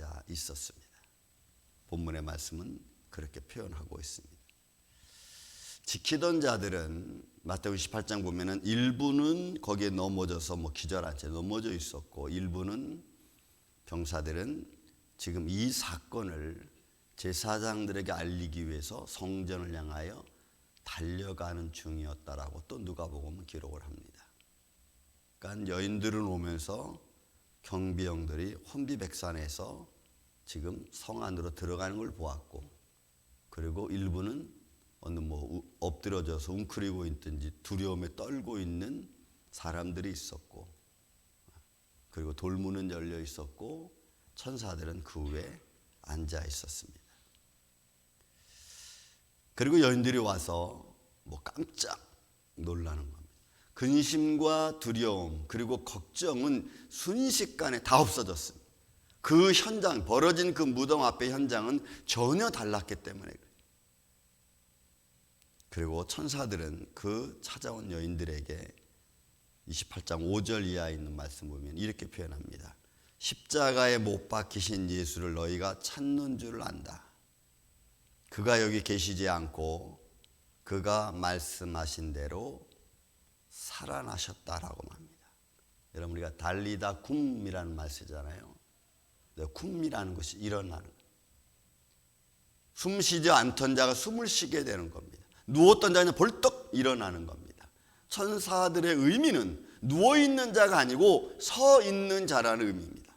앉아 있었습니다. 본문의 말씀은 그렇게 표현하고 있습니다. 지키던 자들은 마태복음 18장 보면은 일부는 거기에 넘어져서 기절한 채 넘어져 있었고, 일부는 병사들은 지금 이 사건을 제사장들에게 알리기 위해서 성전을 향하여 달려가는 중이었다라고 또 누가복음은 기록을 합니다. 그러니까 여인들은 오면서 경비병들이 혼비백산해서 지금 성 안으로 들어가는 걸 보았고, 그리고 일부는 어느 엎드려져서 웅크리고 있든지 두려움에 떨고 있는 사람들이 있었고, 그리고 돌문은 열려 있었고 천사들은 그 위에 앉아 있었습니다. 그리고 여인들이 와서 깜짝 놀라는 겁니다. 근심과 두려움 그리고 걱정은 순식간에 다 없어졌습니다. 그 현장, 벌어진 그 무덤 앞의 현장은 전혀 달랐기 때문에 그래요. 그리고 천사들은 그 찾아온 여인들에게 28장 5절 이하에 있는 말씀 보면 이렇게 표현합니다. 십자가에 못 박히신 예수를 너희가 찾는 줄 안다. 그가 여기 계시지 않고 그가 말씀하신 대로 살아나셨다라고 합니다. 여러분, 우리가 달리다 쿰이라는 말 쓰잖아요. 쿰이라는 것이 일어나는 거예요. 숨 쉬지 않던 자가 숨을 쉬게 되는 겁니다. 누웠던 자는 벌떡 일어나는 겁니다. 천사들의 의미는 누워있는 자가 아니고 서 있는 자라는 의미입니다.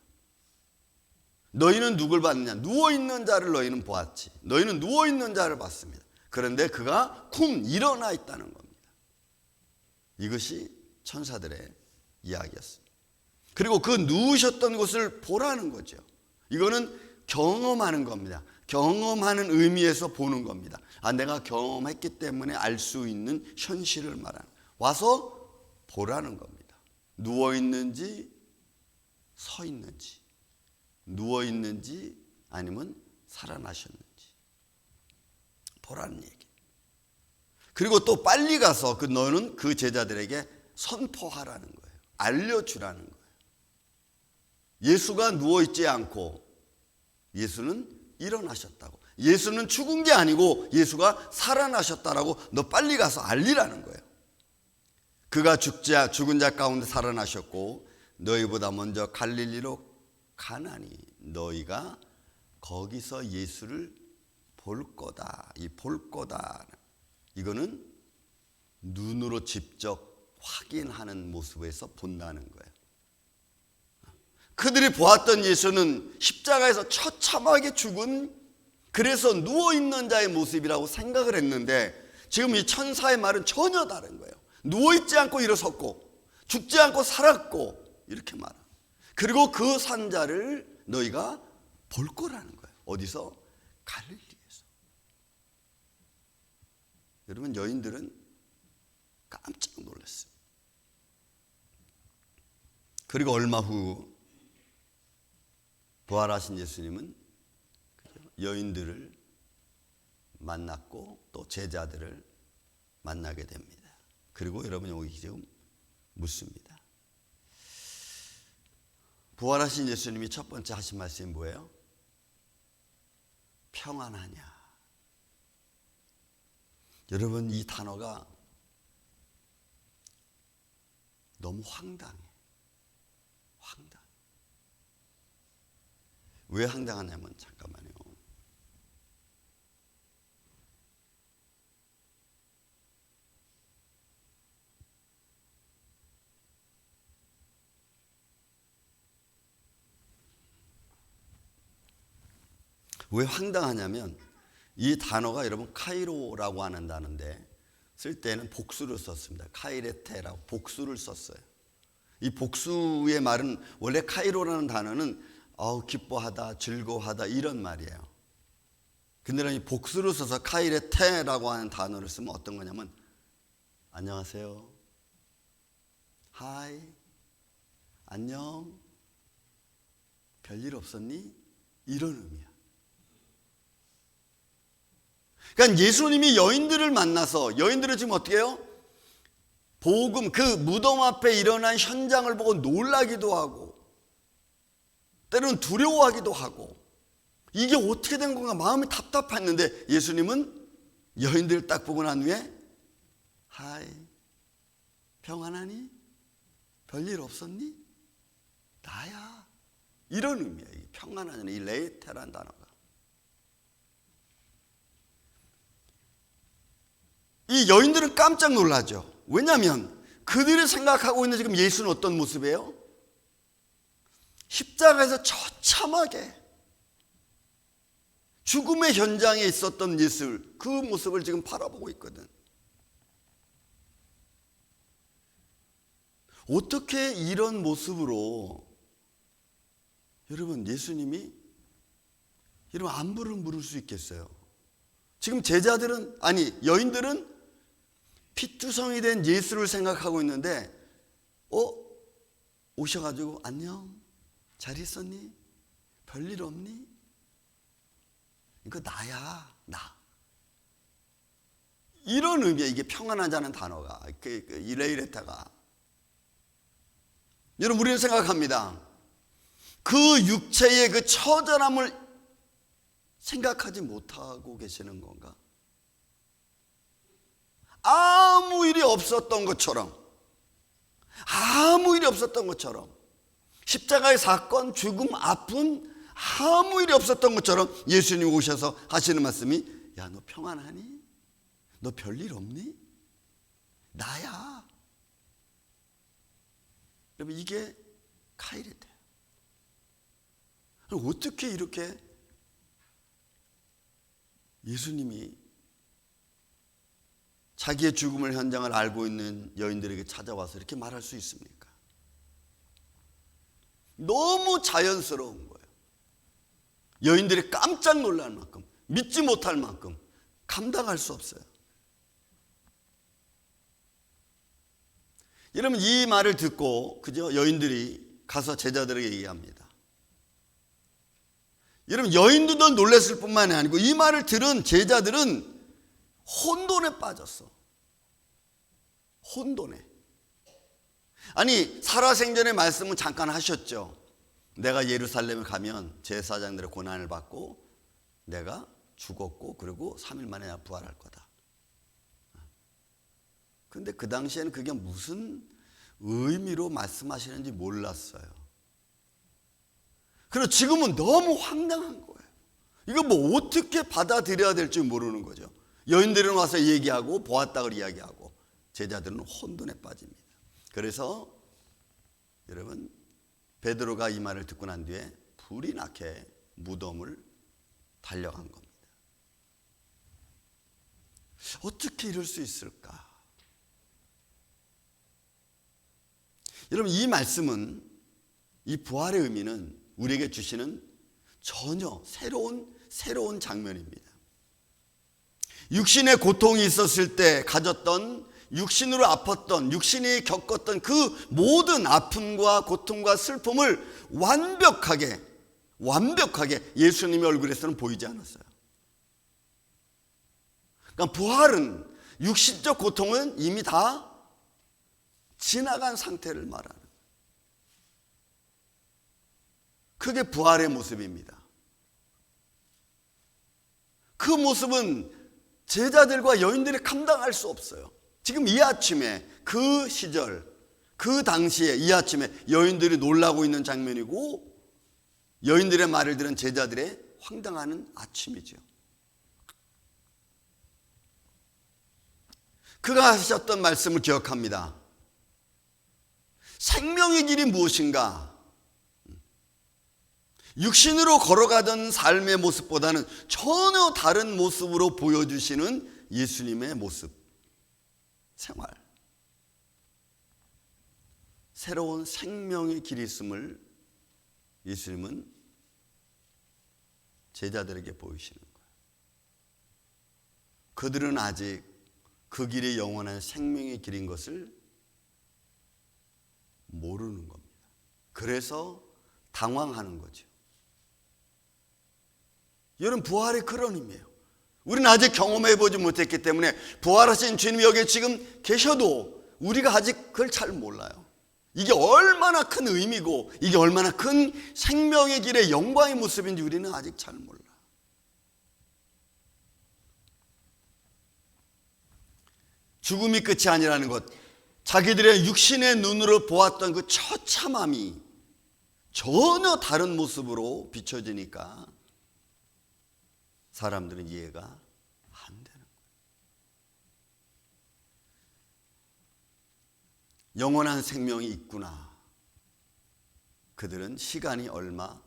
너희는 누굴 봤느냐? 누워있는 자를 너희는 보았지. 너희는 누워있는 자를 봤습니다. 그런데 그가 쿵 일어나 있다는 겁니다. 이것이 천사들의 이야기였습니다. 그리고 그 누우셨던 곳을 보라는 거죠. 이거는 경험하는 겁니다. 경험하는 의미에서 보는 겁니다. 내가 경험했기 때문에 알 수 있는 현실을 말하는, 와서 보라는 겁니다. 누워있는지 서 있는지, 누워있는지 아니면 살아나셨는지 보라는 얘기. 그리고 또 빨리 가서 너는 그 제자들에게 선포하라는 거예요. 알려주라는 거예요. 예수가 누워있지 않고 예수는 일어나셨다고, 예수는 죽은 게 아니고 예수가 살아나셨다라고 너 빨리 가서 알리라는 거예요. 그가 죽은 자 가운데 살아나셨고 너희보다 먼저 갈릴리로 가나니 너희가 거기서 예수를 볼 거다. 이 볼 거다, 이거는 눈으로 직접 확인하는 모습에서 본다는 거예요. 그들이 보았던 예수는 십자가에서 처참하게 죽은, 그래서 누워있는 자의 모습이라고 생각을 했는데, 지금 이 천사의 말은 전혀 다른 거예요. 누워있지 않고 일어섰고 죽지 않고 살았고 이렇게 말합니다. 그리고 그 산자를 너희가 볼 거라는 거예요. 어디서? 갈릴리에서. 여러분, 여인들은 깜짝 놀랐어요. 그리고 얼마 후 부활하신 예수님은 여인들을 만났고 또 제자들을 만나게 됩니다. 그리고 여러분, 여기 지금 묻습니다. 부활하신 예수님이 첫 번째 하신 말씀이 뭐예요? 평안하냐? 여러분, 이 단어가 너무 황당해. 왜 황당하냐면, 잠깐만요. 왜 황당하냐면, 이 단어가 여러분 카이로라고 하는 단어인데 쓸 때는 복수를 썼습니다. 카이레테라고 복수를 썼어요. 이 복수의 말은, 원래 카이로라는 단어는 기뻐하다, 즐거워하다 이런 말이에요. 근데 이 복수를 써서 카이레테라고 하는 단어를 쓰면 어떤 거냐면, 안녕하세요, 하이, 안녕, 별일 없었니? 이런 의미야. 그러니까 예수님이 여인들을 만나서, 여인들은 지금 어떻게 해요? 복음, 그 무덤 앞에 일어난 현장을 보고 놀라기도 하고 때로는 두려워하기도 하고 이게 어떻게 된 건가 마음이 답답했는데 예수님은 여인들을 딱 보고 난 후에 하이 평안하니? 별일 없었니? 나야. 이런 의미예요. 이 평안하니 이 레이테라는 단어가. 이 여인들은 깜짝 놀라죠. 왜냐하면 그들이 생각하고 있는 지금 예수는 어떤 모습이에요? 십자가에서 처참하게 죽음의 현장에 있었던 예수, 그 모습을 지금 바라보고 있거든. 어떻게 이런 모습으로 여러분 예수님이 여러분 안부를 물을 수 있겠어요? 지금 제자들은 아니 여인들은 핏주성이 된 예수를 생각하고 있는데 오셔가지고 안녕 잘 있었니? 별일 없니? 이거 나야 나. 이런 의미야. 이게 평안하자는 단어가 이레이레타가. 여러분 우리는 생각합니다. 그 육체의 그 처절함을 생각하지 못하고 계시는 건가? 아무 일이 없었던 것처럼 아무 일이 없었던 것처럼 십자가의 사건, 죽음, 아픔 아무 일이 없었던 것처럼 예수님이 오셔서 하시는 말씀이 야 너 평안하니? 너 별일 없니? 나야. 여러분 이게 카이레트예요. 어떻게 이렇게 예수님이 자기의 죽음을 현장을 알고 있는 여인들에게 찾아와서 이렇게 말할 수 있습니까? 너무 자연스러운 거예요. 여인들이 깜짝 놀랄 만큼 믿지 못할 만큼 감당할 수 없어요. 여러분 이 말을 듣고 그죠? 여인들이 가서 제자들에게 얘기합니다. 여러분 여인들도 놀랐을 뿐만이 아니고 이 말을 들은 제자들은 혼돈에 빠졌어. 혼돈에. 아니 살아생전의 말씀은 잠깐 하셨죠. 내가 예루살렘에 가면 제사장들의 고난을 받고 내가 죽었고 그리고 3일 만에 내가 부활할 거다. 근데 그 당시에는 그게 무슨 의미로 말씀하시는지 몰랐어요. 그리고 지금은 너무 황당한 거예요. 이거 뭐 어떻게 받아들여야 될지 모르는 거죠. 여인들은 와서 얘기하고 보았다고 이야기하고 제자들은 혼돈에 빠집니다. 그래서 여러분 베드로가 이 말을 듣고 난 뒤에 불이 나게 무덤을 달려간 겁니다. 어떻게 이럴 수 있을까? 여러분 이 말씀은 이 부활의 의미는 우리에게 주시는 전혀 새로운 장면입니다. 육신의 고통이 있었을 때 가졌던 육신으로 아팠던 육신이 겪었던 그 모든 아픔과 고통과 슬픔을 완벽하게 예수님의 얼굴에서는 보이지 않았어요. 그러니까 부활은 육신적 고통은 이미 다 지나간 상태를 말하는 그게 부활의 모습입니다. 그 모습은 제자들과 여인들이 감당할 수 없어요. 지금 이 아침에 그 시절 그 당시에 이 아침에 여인들이 놀라고 있는 장면이고 여인들의 말을 들은 제자들의 황당하는 아침이죠. 그가 하셨던 말씀을 기억합니다. 생명의 길이 무엇인가? 육신으로 걸어가던 삶의 모습보다는 전혀 다른 모습으로 보여주시는 예수님의 모습, 생활. 새로운 생명의 길이 있음을 예수님은 제자들에게 보이시는 거예요. 그들은 아직 그 길이 영원한 생명의 길인 것을 모르는 겁니다. 그래서 당황하는 거죠. 여러분 부활의 그런 의미예요. 우리는 아직 경험해보지 못했기 때문에 부활하신 주님이 여기 지금 계셔도 우리가 아직 그걸 잘 몰라요. 이게 얼마나 큰 의미고 이게 얼마나 큰 생명의 길의 영광의 모습인지 우리는 아직 잘 몰라. 죽음이 끝이 아니라는 것, 자기들의 육신의 눈으로 보았던 그 처참함이 전혀 다른 모습으로 비춰지니까 사람들은 이해가 안 되는 거예요. 영원한 생명이 있구나. 그들은 시간이 얼마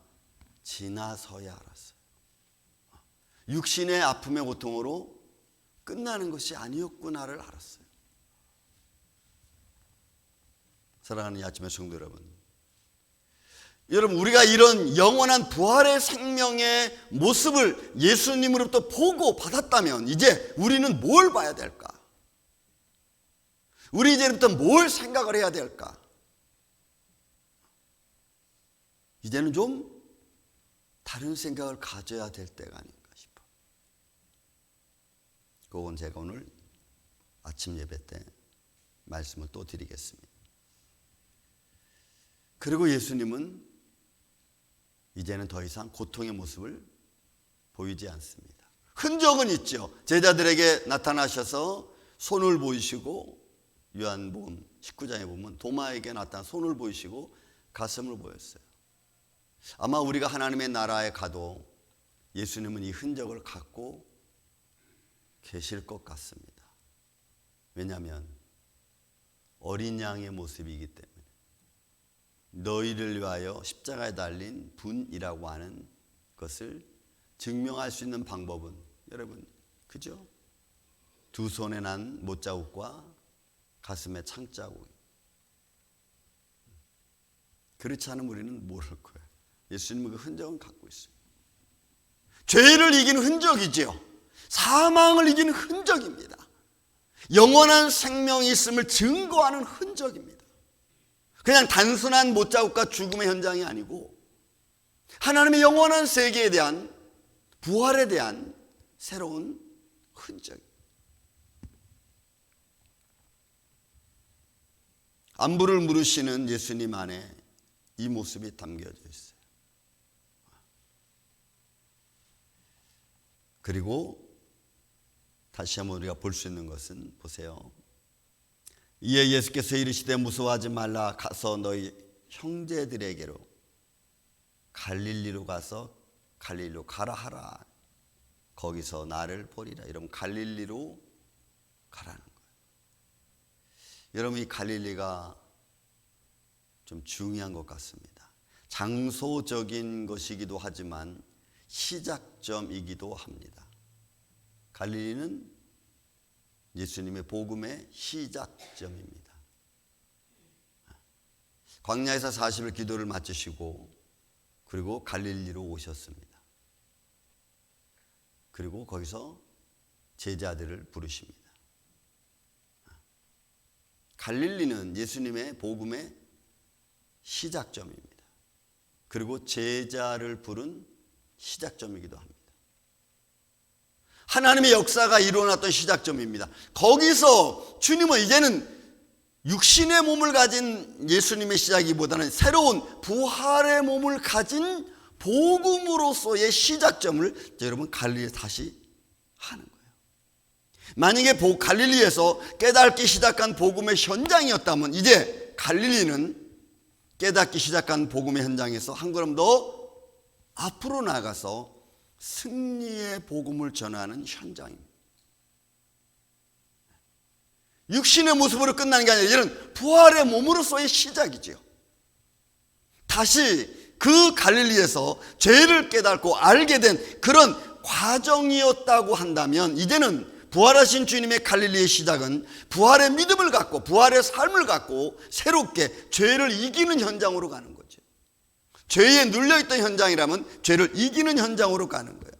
지나서야 알았어요. 육신의 아픔의 고통으로 끝나는 것이 아니었구나를 알았어요. 사랑하는 이 아침의 성도 여러분, 우리가 이런 영원한 부활의 생명의 모습을 예수님으로부터 보고 받았다면 이제 우리는 뭘 봐야 될까? 우리 이제부터 뭘 생각을 해야 될까? 이제는 좀 다른 생각을 가져야 될 때가 아닌가 싶어. 그건 제가 오늘 아침 예배 때 말씀을 또 드리겠습니다. 그리고 예수님은 이제는 더 이상 고통의 모습을 보이지 않습니다. 흔적은 있죠. 제자들에게 나타나셔서 손을 보이시고, 요한복음 19장에 보면 도마에게 나타나 손을 보이시고 가슴을 보였어요. 아마 우리가 하나님의 나라에 가도 예수님은 이 흔적을 갖고 계실 것 같습니다. 왜냐하면 어린 양의 모습이기 때문에. 너희를 위하여 십자가에 달린 분이라고 하는 것을 증명할 수 있는 방법은 여러분, 그죠? 두 손에 난 못자국과 가슴에 창자국. 그렇지 않으면 우리는 모를 거예요. 예수님은 그 흔적은 갖고 있어요. 죄를 이기는 흔적이지요. 사망을 이기는 흔적입니다. 영원한 생명이 있음을 증거하는 흔적입니다. 그냥 단순한 못자국과 죽음의 현장이 아니고 하나님의 영원한 세계에 대한, 부활에 대한 새로운 흔적. 안부를 물으시는 예수님 안에 이 모습이 담겨져 있어요. 그리고 다시 한번 우리가 볼 수 있는 것은, 보세요. 이에 예수께서 이르시되 무서워하지 말라. 가서 너희 형제들에게로 갈릴리로 가서 갈릴리로 가라 하라. 거기서 나를 보리라. 여러분, 갈릴리로 가라는 거예요. 여러분, 이 갈릴리가 좀 중요한 것 같습니다. 장소적인 것이기도 하지만 시작점이기도 합니다. 갈릴리는 예수님의 복음의 시작점입니다. 광야에서 40일 기도를 마치시고 그리고 갈릴리로 오셨습니다. 그리고 거기서 제자들을 부르십니다. 갈릴리는 예수님의 복음의 시작점입니다. 그리고 제자를 부른 시작점이기도 합니다. 하나님의 역사가 일어났던 시작점입니다. 거기서 주님은 이제는 육신의 몸을 가진 예수님의 시작이보다는 새로운 부활의 몸을 가진 복음으로서의 시작점을 여러분 갈릴리에 다시 하는 거예요. 만약에 갈릴리에서 깨닫기 시작한 복음의 현장이었다면 이제 갈릴리는 깨닫기 시작한 복음의 현장에서 한 걸음 더 앞으로 나가서 승리의 복음을 전하는 현장입니다. 육신의 모습으로 끝나는 게 아니라 이런 부활의 몸으로서의 시작이지요. 다시 그 갈릴리에서 죄를 깨닫고 알게 된 그런 과정이었다고 한다면 이제는 부활하신 주님의 갈릴리의 시작은 부활의 믿음을 갖고 부활의 삶을 갖고 새롭게 죄를 이기는 현장으로 가는 거죠. 죄에 눌려있던 현장이라면 죄를 이기는 현장으로 가는 거예요.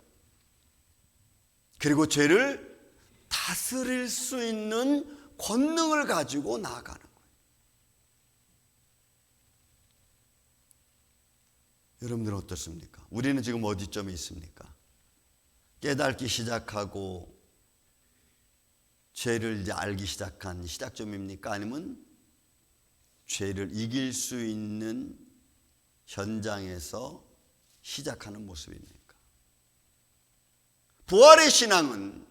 그리고 죄를 다스릴 수 있는 권능을 가지고 나아가는 거예요. 여러분들은 어떻습니까? 우리는 지금 어디쯤에 있습니까? 깨닫기 시작하고 죄를 이제 알기 시작한 시작점입니까? 아니면 죄를 이길 수 있는 현장에서 시작하는 모습입니까? 부활의 신앙은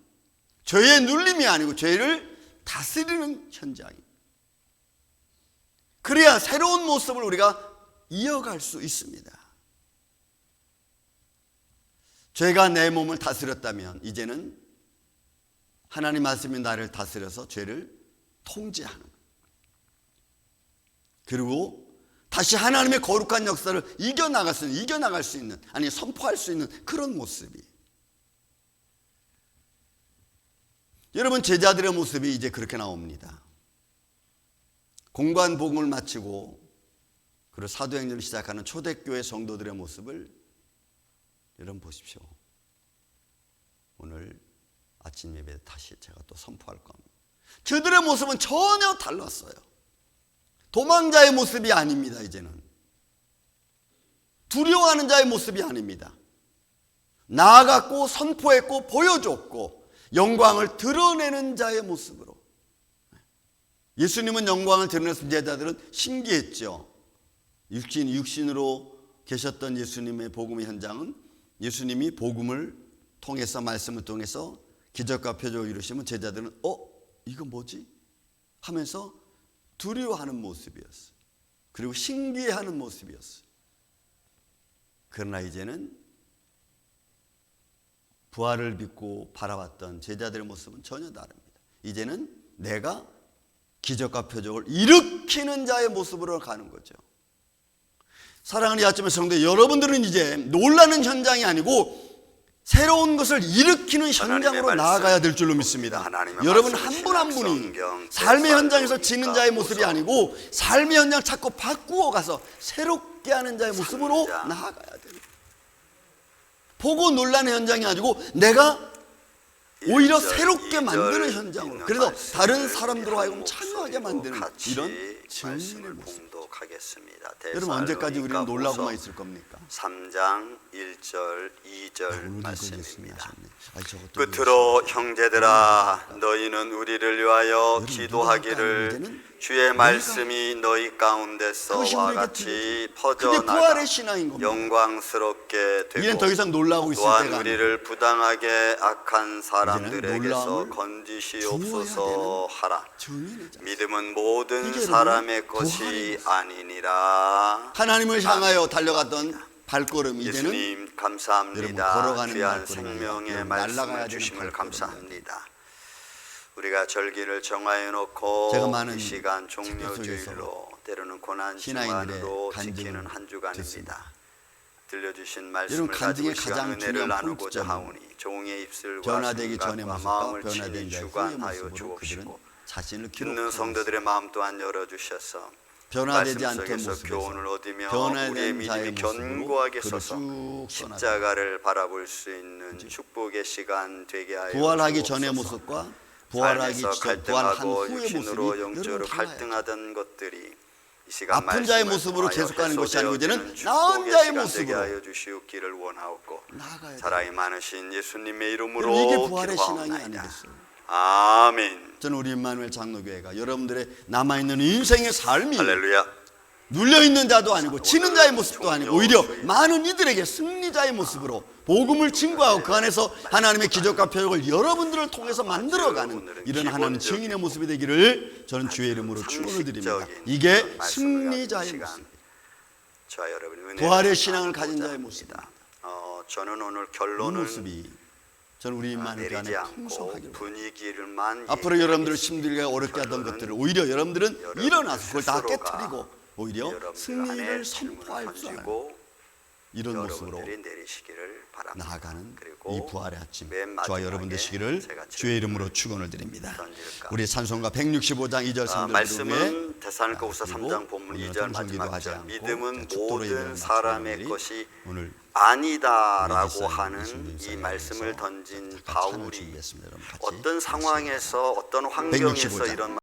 죄의 눌림이 아니고 죄를 다스리는 현장입니다. 그래야 새로운 모습을 우리가 이어갈 수 있습니다. 죄가 내 몸을 다스렸다면 이제는 하나님 말씀이 나를 다스려서 죄를 통제하는, 그리고 다시 하나님의 거룩한 역사를 이겨나갈 수 있는, 아니 선포할 수 있는 그런 모습이, 여러분 제자들의 모습이 이제 그렇게 나옵니다. 공관 복음을 마치고 그리고 사도행전을 시작하는 초대교회 성도들의 모습을 여러분 보십시오. 오늘 아침 예배에 다시 제가 또 선포할 겁니다. 그들의 모습은 전혀 달랐어요. 도망자의 모습이 아닙니다. 이제는 두려워하는 자의 모습이 아닙니다. 나아갔고 선포했고 보여줬고 영광을 드러내는 자의 모습으로. 예수님은 영광을 드러내서 제자들은 신기했죠. 육신으로 계셨던 예수님의 복음의 현장은 예수님이 복음을 통해서, 말씀을 통해서 기적과 표적을 이루시면 제자들은 이거 뭐지? 하면서 두려워하는 모습이었어요. 그리고 신기해하는 모습이었어요. 그러나 이제는 부활을 믿고 바라봤던 제자들의 모습은 전혀 다릅니다. 이제는 내가 기적과 표적을 일으키는 자의 모습으로 가는 거죠. 사랑하는 이 아침의 성도 여러분들은 이제 놀라는 현장이 아니고 새로운 것을 일으키는 현장으로 나아가야 될 줄로 믿습니다. 여러분 한 분 한 분이 삶의 현장에서 지는 자의 모습이 아니고 삶의 현장을 자꾸 바꾸어 가서 새롭게 하는 자의 모습으로 나아가야 됩니다. 보고 놀라는 현장이 아니고 내가 오히려 새롭게 만드는 현장으로, 그래서 다른 사람들로 하여금 참여하게 만드는 이런 증인의 모습. 여러분 언제까지 우리는 놀라고만 있을 겁니까? 3장 1절 2절 말씀입니다. 끝으로 형제들아 너희는 우리를 위하여 기도하기를 주의 말씀이 너희 가운데서 와 같이 퍼져나가 영광스럽게 되고 더 이상 놀라고 있을 또한 때가 우리를 부당하게 악한 사람들에게서 건지시옵소서 하라. 믿음은 모든 사람의 것이 아니니라. 하나님을 향하여 달려갔던 발걸음, 이제는 예수님 감사합니다. 걸어가는 귀한 발걸음이에요. 생명의 날아가야 말씀을 되는 주심을 발걸음입니다. 감사합니다. 우리가 절기를 정하여 놓고 제가 많은 이 시간 책들 종료주일로 때로는 고난 신앙인들의 시간으로 간증을 지키는 한 주간입니다. 듣습니다. 들려주신 여러분 말씀을 가지고 간증의 시간 가장 은혜를 중요한 나누고자 포인트는 하오니 종의 입술과 변화되기 전의 생각과 모습과 마음을 변화된 친히 자의 후의 주관하여 모습으로 그들은 주옵시고 자신을 듣는 기록하고 성도들의 마음 또한 열어주셔서 변화되지 말씀 않던 속에서 모습에서 교훈을 얻으며 변화된 우리의 자의 믿음이 모습으로 견고하게 그를 서서 쭉 십자가를 바라볼 수 있는 축복의 시간 되게 하여 부활하기 전의 주옵소서. 모습과 부활하기 삶에서 전, 부활한 갈등하고 후의 모습이 육신으로 영적으로 여러분 달라요. 갈등하던 것들이 이 시간 아픈 자의 모습으로 계속 가는 것이 아니고 이제는 나은 자의 모습으로 하여 주시옵기를 원하옵고 나아가야 돼요. 사랑이 많으신 예수님의 이름으로 이게 부활의 신앙이 기도하옵나이다. 아니겠어요? 아멘. 저는 우리 임마누엘 장로교회가 여러분들의 남아있는 인생의 삶이 할렐루야. 눌려있는 자도 아니고 지는 자의 모습도 아니고 오히려 많은 이들에게 승리자의 모습으로 복음을 증거하고 그 안에서 하나님의 기적과 표적을 여러분들을 통해서 만들어가는 이런 하나님 증인의 모습이 되기를 저는 주의 이름으로 축원을 드립니다. 이게 승리자의 모습, 저와 여러분의 은혜를 부활의 신앙을 가진 나누고자 자의 모습입니다. 저는 오늘 이 결론을 모습이 저는 우리 임마누엘 내리지 안에 않고 풍성하기를 분위기를만 앞으로 여러분들을 얘기하겠습니다. 힘들게 어렵게 하던 결론은 것들을 오히려 여러분들은 여러분들 일어나서 그걸 다 스스로가 깨뜨리고 오히려 여러분들 승리를 안에 선포할 줄 아는 던지고 이런 모습으로 여러분들이 내리시기를 바랍니다. 나아가는 그리고 이 부활의 아침 맨 저와 마지막에 여러분 되시기를 제가 주의 이름으로 축원을 드립니다. 던질까? 우리 찬송가 165장 2절 3절 위에 말씀은 데살로니가후서 그리고 3장 본문 오늘은 2절 통성기도 마지막 하지 절 않고 믿음은 축도로 예배를 모든 마치는 사람의 분들이 것이 오늘 아니다라고 예배사님, 하는 예수님 이 말씀을 사랑해서 던진 찬양을 바울이 준비했습니다. 여러분 같이 어떤 상황에서 어떤 환경에서 165장. 이런